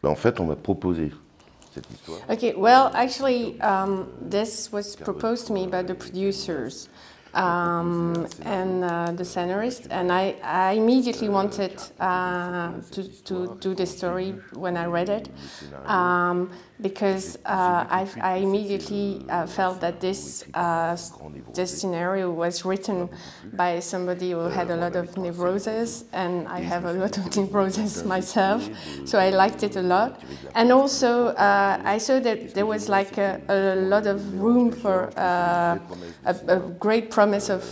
Ben, en fait, on m'a proposé cette histoire. Okay, well, actually, this was proposed to me by the producers and the scenarist, and I immediately wanted to do this story when I read it, because I immediately felt that this scenario was written by somebody who had a lot of neuroses, and I have a lot of neuroses myself, so I liked it a lot. And also, I saw that there was like a lot of room for a great promise of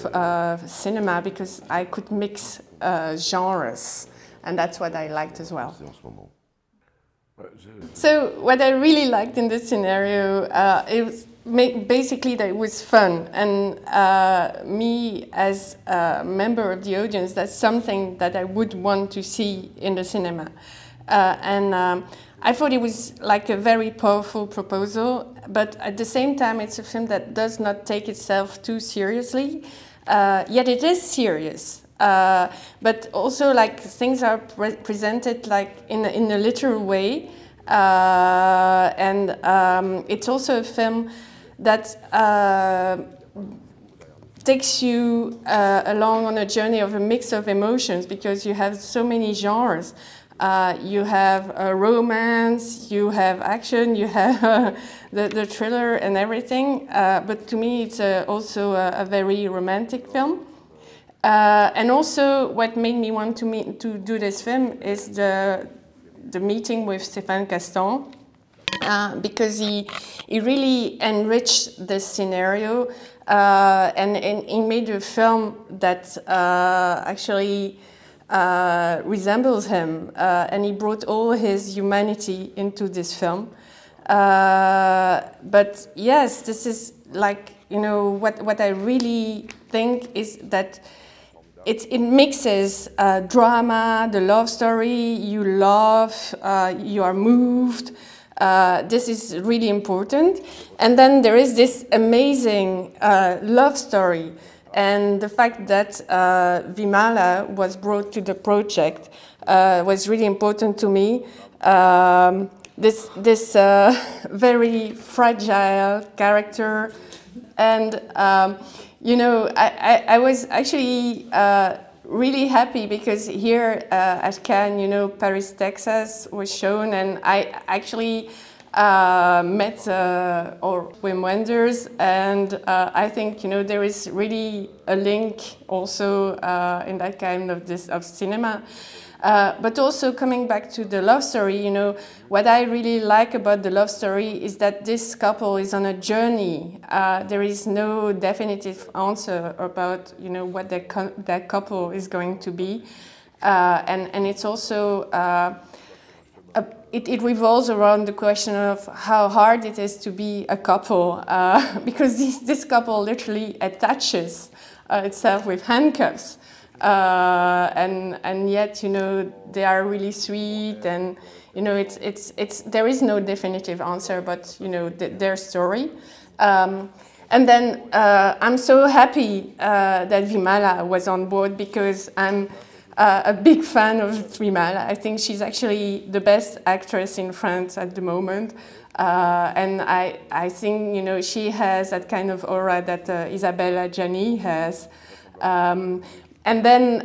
cinema, because I could mix genres, and that's what I liked as well. So what I really liked in this scenario, it was basically that it was fun, and me as a member of the audience, that's something that I would want to see in the cinema. I thought it was like a very powerful proposal, but at the same time it's a film that does not take itself too seriously, yet it is serious. But also, like, things are presented like in a literal way, and it's also a film that takes you along on a journey of a mix of emotions, because you have so many genres. You have romance, you have action, you have the thriller and everything, but to me it's also a very romantic film. And also, what made me want to do this film is the meeting with Stéphane Castan, because he really enriched this scenario, and he made a film that actually resembles him, and he brought all his humanity into this film. But yes, this is like, you know, what I really think is that it mixes drama, the love story, you love, you are moved. This is really important. And then there is this amazing love story. And the fact that Vimala was brought to the project was really important to me. This very fragile character, and you know, I was actually really happy, because here at Cannes, you know, Paris, Texas was shown, and I actually met Wim Wenders, and I think, you know, there is really a link also in that kind of cinema. But also, coming back to the love story, you know, what I really like about the love story is that this couple is on a journey. There is no definitive answer about, you know, what that couple is going to be, and it's also it revolves around the question of how hard it is to be a couple, because this couple literally attaches itself with handcuffs. And yet, you know, they are really sweet, and, you know, there is no definitive answer, but, you know, their story. And then I'm so happy that Vimala was on board, because I'm a big fan of Vimala. I think she's actually the best actress in France at the moment. And I think, you know, she has that kind of aura that Isabelle Adjani has. And then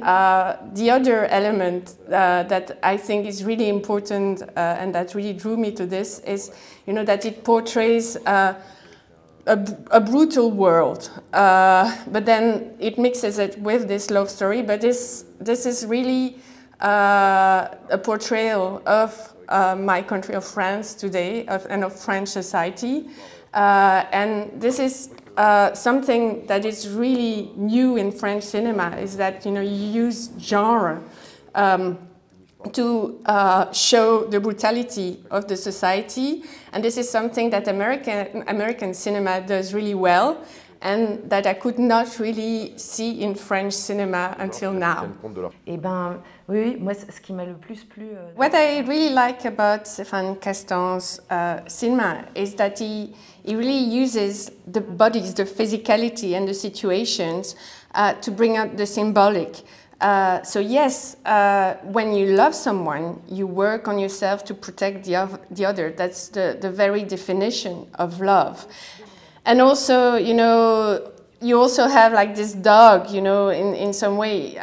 the other element that I think is really important and that really drew me to this is, you know, that it portrays a brutal world, but then it mixes it with this love story. But this is really a portrayal of my country, of France today, and of French society. And this is something that is really new in French cinema, is that, you know, you use genre to show the brutality of the society, and this is something that American cinema does really well, and that I could not really see in French cinema until now. Eh ben, oui, moi, ce qui m'a le plus plu. What I really like about Stéphane Castan's cinema is that he really uses the bodies, the physicality, and the situations to bring out the symbolic. So yes, when you love someone, you work on yourself to protect the other. That's the very definition of love. And also, you know, you also have like this dog, you know, in some way.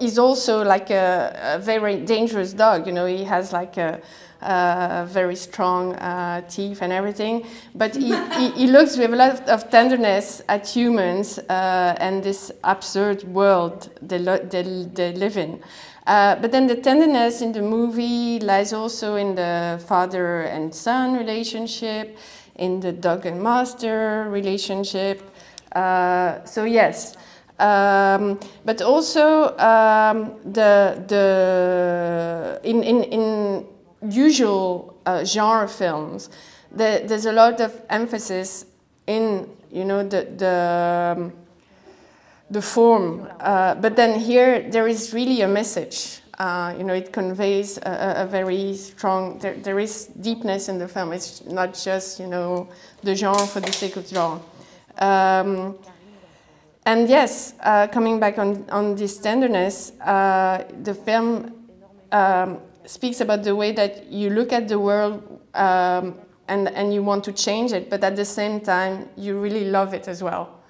He's also like a very dangerous dog, you know, he has like a very strong teeth and everything. But he looks with a lot of tenderness at humans and this absurd world they live in. But then the tenderness in the movie lies also in the father and son relationship, in the dog and master relationship. So yes, but also in usual genre films, there's a lot of emphasis in, you know, the form, but then here there is really a message. You know, it conveys a very strong, there is deepness in the film. It's not just, you know, the genre for the sake of genre. And yes, coming back on this tenderness, the film speaks about the way that you look at the world and you want to change it, but at the same time, you really love it as well.